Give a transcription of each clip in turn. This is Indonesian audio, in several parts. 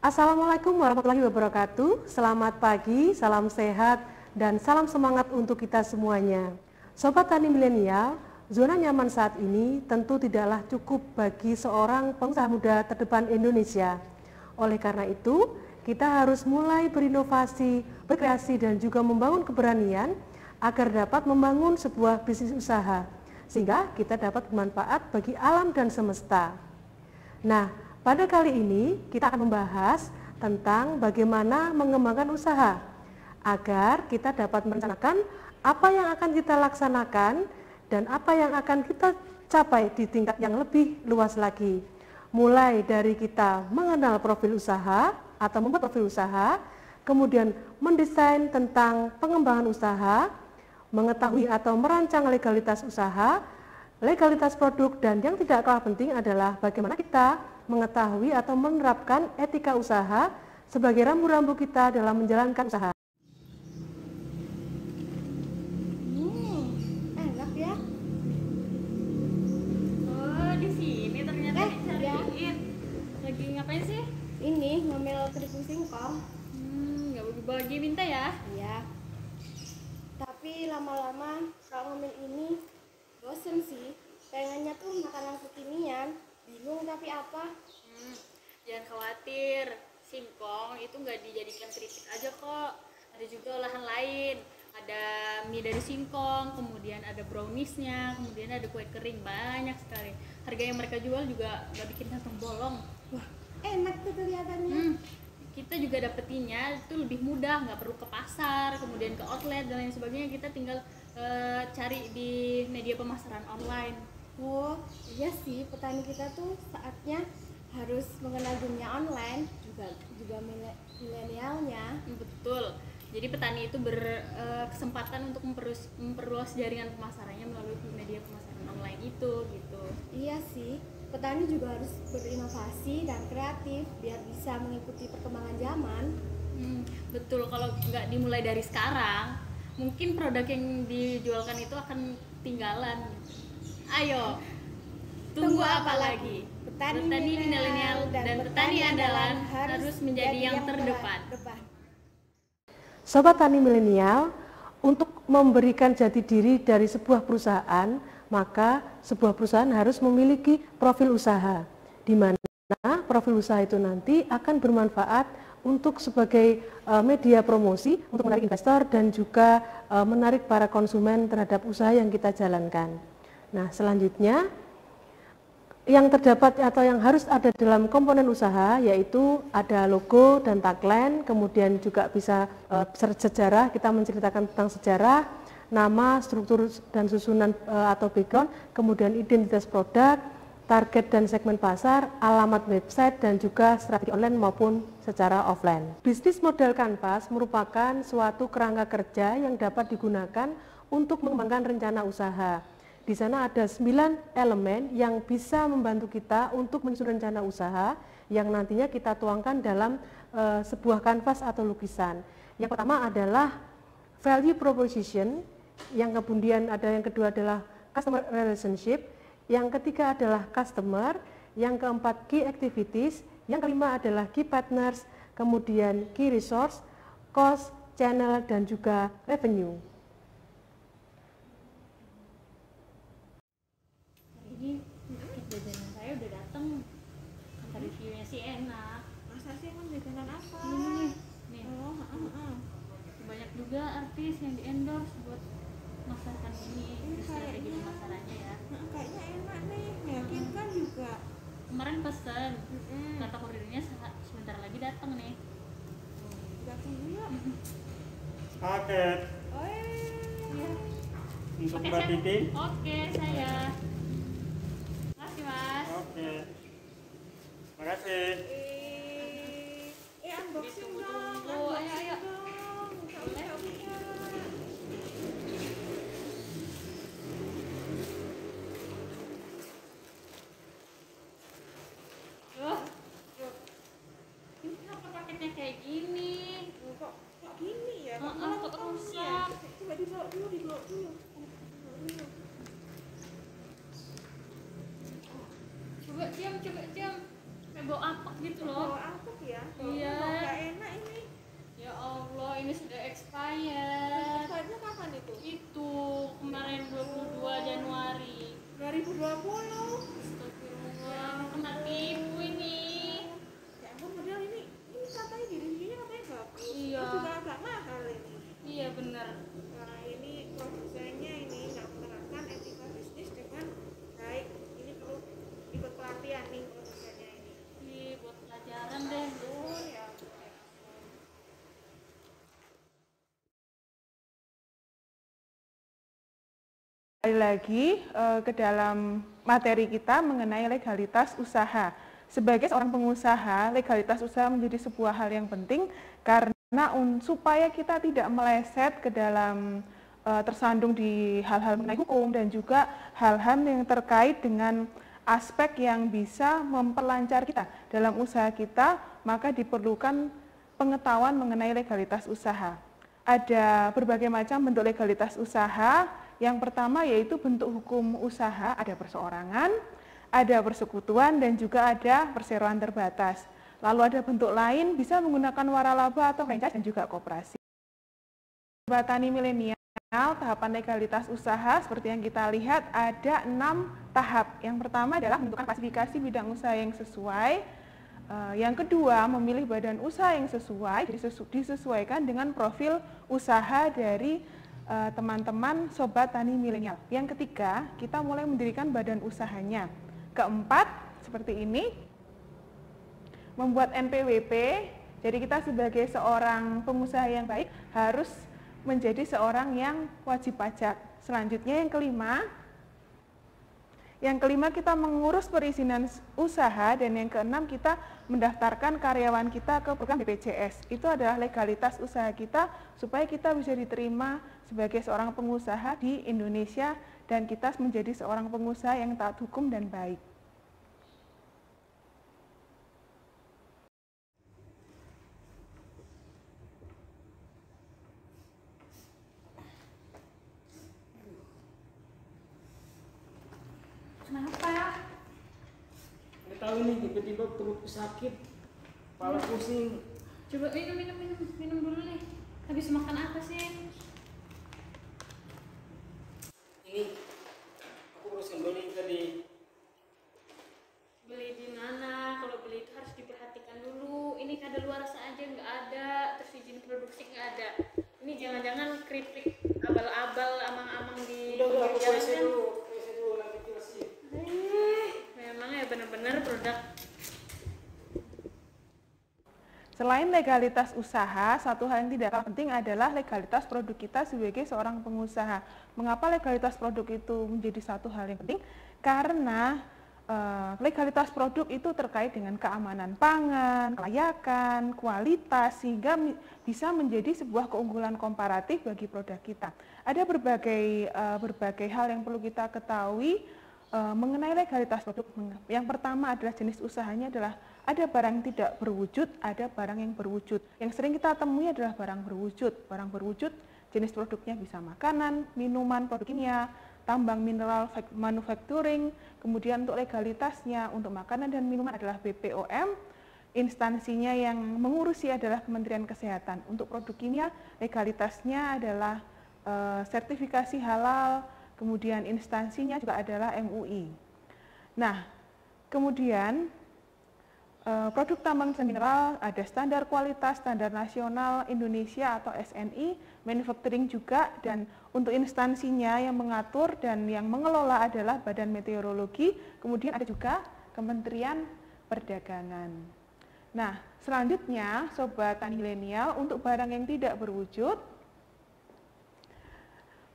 Assalamualaikum warahmatullahi wabarakatuh. Selamat pagi, salam sehat, dan salam semangat untuk kita semuanya. Sobat Tani Milenial, zona nyaman saat ini tentu tidaklah cukup bagi seorang pengusaha muda terdepan Indonesia. Oleh karena itu, kita harus mulai berinovasi, berkreasi, dan juga membangun keberanian agar dapat membangun sebuah bisnis usaha, sehingga kita dapat bermanfaat bagi alam dan semesta. Nah, pada kali ini kita akan membahas tentang bagaimana mengembangkan usaha agar kita dapat merencanakan apa yang akan kita laksanakan dan apa yang akan kita capai di tingkat yang lebih luas lagi. Mulai dari kita mengenal profil usaha atau membuat profil usaha, kemudian mendesain tentang pengembangan usaha, mengetahui atau merancang legalitas usaha, legalitas produk, dan yang tidak kalah penting adalah bagaimana kita mengetahui atau menerapkan etika usaha sebagai rambu-rambu kita dalam menjalankan usaha. Enak ya. Oh, di sini ternyata dicariin. Lagi ngapain sih? Ini ngambil keripik singkong. Nggak bagi-bagi minta ya? Iya. Tapi lama-lama kalau ngambil ini bosen sih. Pengennya tuh makanan kekinian. Bingung tapi apa? Jangan khawatir, singkong itu nggak dijadikan keripik aja kok. Ada juga olahan lain. Ada mie dari singkong, kemudian ada browniesnya, kemudian ada kue kering, banyak sekali. Harga yang mereka jual juga nggak bikin kantong bolong. Wah, enak tuh kelihatannya. Kita juga dapetinnya itu lebih mudah, nggak perlu ke pasar, kemudian ke outlet dan lain sebagainya. Kita tinggal cari di media pemasaran online. Oh, iya sih, petani kita tuh saatnya harus mengenal dunia online, juga milenialnya. Betul. Jadi petani itu berkesempatan untuk memperluas jaringan pemasarannya melalui media pemasaran online itu gitu. Iya sih, petani juga harus berinovasi dan kreatif biar bisa mengikuti perkembangan zaman. Betul, kalau nggak dimulai dari sekarang, mungkin produk yang dijualkan itu akan ketinggalan. Ayo, tunggu apa lagi? Petani milenial dan petani andalan harus menjadi yang terdepan. Sobat Tani Milenial, untuk memberikan jati diri dari sebuah perusahaan, maka sebuah perusahaan harus memiliki profil usaha, di mana profil usaha itu nanti akan bermanfaat untuk sebagai media promosi untuk menarik investor dan juga menarik para konsumen terhadap usaha yang kita jalankan. Nah, selanjutnya yang terdapat atau yang harus ada dalam komponen usaha yaitu ada logo dan tagline, kemudian juga bisa sejarah, kita menceritakan tentang sejarah, nama, struktur dan susunan atau background, kemudian identitas produk, target dan segmen pasar, alamat website, dan juga strategi online maupun secara offline. Bisnis model kanvas merupakan suatu kerangka kerja yang dapat digunakan untuk mengembangkan rencana usaha. Di sana ada 9 elemen yang bisa membantu kita untuk menyusun rencana usaha yang nantinya kita tuangkan dalam sebuah kanvas atau lukisan. Yang pertama adalah value proposition, yang kemudian ada yang kedua adalah customer relationship, yang ketiga adalah customer, yang keempat key activities, yang kelima adalah key partners, kemudian key resource, cost, channel, dan juga revenue. Ini paket jajanan saya udah datang, kata reviewnya sih enak. Masa sih emang jajanan apa? Nih, Oh, banyak juga artis yang di endorse buat masarkan ini strategi pemasarannya ya. kayaknya enak nih, meyakinkan juga. Kemarin pesen, kata kurirnya sebentar lagi datang nih. Kita tunggu yuk. Paket Oh iya. untuk Oke, Mbak Titi. Oke, saya. Makasih Mas. Oke. Makasih. Unboxing dong. Ditunggu-tunggu. Ayo. Boleh, oke. Ini kenapa paketnya kayak gini? Kok gini ya? Kok rusak? Coba dibawa dulu. Coba jam. kayak bau apek gitu Bau loh. apek ya? Iya. Bau nggak enak ini. Ya Allah, ini sudah expired. Expirednya kapan itu? Itu kemarin 22 Januari. 2020. Astagfirullah, kena tipu ini. Ya ampun, padahal ini katanya di reviewnya katanya bagus. Iya. Terus juga agak mahal ini. Iya benar. Nah ini produsennya ini nggak menerapkan etika bisnis dengan baik. Ini perlu ikut pelatihan nih produsennya ini. Ih, buat pelajaran deh. Oh ya ampun. Kembali lagi ke dalam materi kita mengenai legalitas usaha. Sebagai seorang pengusaha, legalitas usaha menjadi sebuah hal yang penting karena supaya kita tidak meleset ke dalam tersandung di hal-hal mengenai hukum dan juga hal-hal yang terkait dengan aspek yang bisa memperlancar kita dalam usaha kita, maka diperlukan pengetahuan mengenai legalitas usaha. Ada berbagai macam bentuk legalitas usaha. Yang pertama yaitu bentuk hukum usaha, ada perseorangan, ada persekutuan, dan juga ada perseroan terbatas. Lalu ada bentuk lain, bisa menggunakan waralaba atau franchise dan juga koperasi. Petani milenial, tahapan legalitas usaha seperti yang kita lihat ada 6 tahap. Yang pertama adalah menentukan klasifikasi bidang usaha yang sesuai. Yang kedua, memilih badan usaha yang sesuai, jadi disesuaikan dengan profil usaha dari teman-teman sobat tani milenial. Yang ketiga, kita mulai mendirikan badan usahanya. Keempat, seperti ini, membuat NPWP. Jadi kita sebagai seorang pengusaha yang baik harus menjadi seorang yang wajib pajak. Selanjutnya yang kelima kita mengurus perizinan usaha, dan yang keenam kita mendaftarkan karyawan kita ke program BPJS. Itu adalah legalitas usaha kita supaya kita bisa diterima sebagai seorang pengusaha di Indonesia dan kita menjadi seorang pengusaha yang taat hukum dan baik. Kenapa? Nggak tahu nih, tiba-tiba perutku sakit, kepala pusing. Coba minum dulu nih. Habis makan apa sih? Ini aku barusan beli tadi. Beli di mana? Kalau beli itu harus diperhatikan dulu. Ini kadaluarsa aja nggak ada, terus izin produksi nggak ada. Ini jangan-jangan keripik abal-abal, amang-amang di Udah aku jalan WC kan? dulu nanti jelasin. Memang ya benar-benar produk. Selain legalitas usaha, satu hal yang tidak kalah penting adalah legalitas produk kita sebagai seorang pengusaha. Mengapa legalitas produk itu menjadi satu hal yang penting? Karena legalitas produk itu terkait dengan keamanan pangan, kelayakan, kualitas, sehingga bisa menjadi sebuah keunggulan komparatif bagi produk kita. Ada berbagai hal yang perlu kita ketahui mengenai legalitas produk. Yang pertama adalah jenis usahanya adalah ada barang yang tidak berwujud, ada barang yang berwujud. Yang sering kita temui adalah barang berwujud. Barang berwujud jenis produknya bisa makanan, minuman, produk kimia, tambang mineral, manufacturing. Kemudian untuk legalitasnya untuk makanan dan minuman adalah BPOM. Instansinya yang mengurusi adalah Kementerian Kesehatan. Untuk produk kimia legalitasnya adalah sertifikasi halal. Kemudian instansinya juga adalah MUI. Nah, kemudian produk tambang dan mineral ada standar kualitas, standar nasional Indonesia atau SNI, manufacturing juga, dan untuk instansinya yang mengatur dan yang mengelola adalah Badan Meteorologi, kemudian ada juga Kementerian Perdagangan. Nah, selanjutnya Sobat Tani Milenial, untuk barang yang tidak berwujud,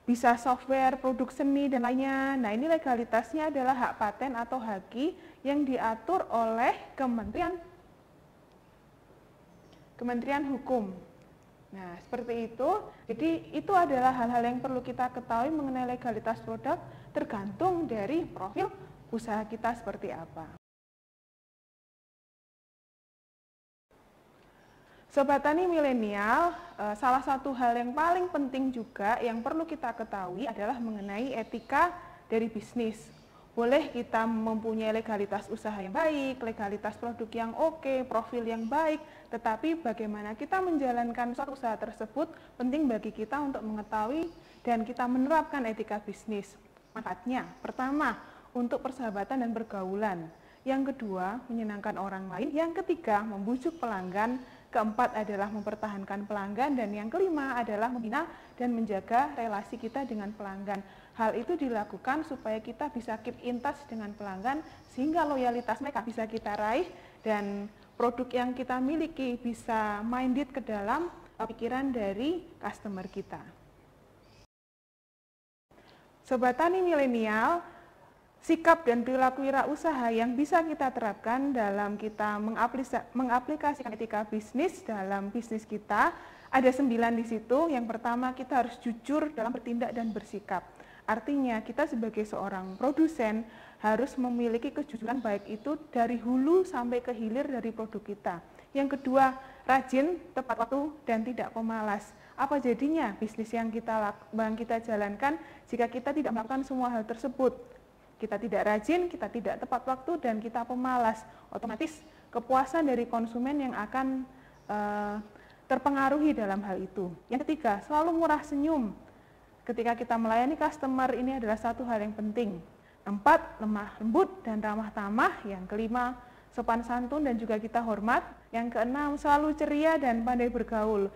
bisa software, produk seni, dan lainnya. Nah, ini legalitasnya adalah hak paten atau haki yang diatur oleh Kementerian Hukum. Nah, seperti itu. Jadi, itu adalah hal-hal yang perlu kita ketahui mengenai legalitas produk tergantung dari profil usaha kita seperti apa. Sobat Tani Milenial, salah satu hal yang paling penting juga yang perlu kita ketahui adalah mengenai etika dari bisnis. Boleh kita mempunyai legalitas usaha yang baik, legalitas produk yang oke, profil yang baik, tetapi bagaimana kita menjalankan suatu usaha tersebut penting bagi kita untuk mengetahui dan kita menerapkan etika bisnis. Manfaatnya, pertama, untuk persahabatan dan pergaulan. Yang kedua, menyenangkan orang lain. Yang ketiga, membujuk pelanggan. Keempat adalah mempertahankan pelanggan. Dan yang kelima adalah membina dan menjaga relasi kita dengan pelanggan. Hal itu dilakukan supaya kita bisa keep in touch dengan pelanggan sehingga loyalitas mereka bisa kita raih dan produk yang kita miliki bisa minded ke dalam pikiran dari customer kita. Sobat Tani Milenial, sikap dan perilaku wirausaha yang bisa kita terapkan dalam kita mengaplikasikan etika bisnis dalam bisnis kita ada 9 di situ. Yang pertama, kita harus jujur dalam bertindak dan bersikap. Artinya kita sebagai seorang produsen harus memiliki kejujuran baik itu dari hulu sampai ke hilir dari produk kita. Yang kedua, rajin, tepat waktu, dan tidak pemalas. Apa jadinya bisnis yang kita jalankan jika kita tidak melakukan semua hal tersebut? Kita tidak rajin, kita tidak tepat waktu, dan kita pemalas. Otomatis kepuasan dari konsumen yang akan terpengaruhi dalam hal itu. Yang ketiga, selalu murah senyum. Ketika kita melayani customer, ini adalah satu hal yang penting. 4, lemah lembut dan ramah tamah. Yang kelima, sopan santun dan juga kita hormat. Yang keenam, selalu ceria dan pandai bergaul.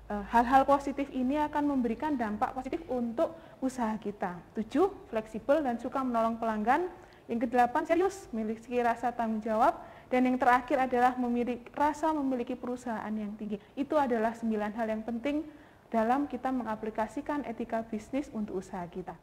Hal-hal positif ini akan memberikan dampak positif untuk usaha kita. 7, fleksibel dan suka menolong pelanggan. Yang ke-8, serius, memiliki rasa tanggung jawab. Dan yang terakhir adalah memiliki perusahaan yang tinggi. Itu adalah 9 hal yang penting dalam kita mengaplikasikan etika bisnis untuk usaha kita.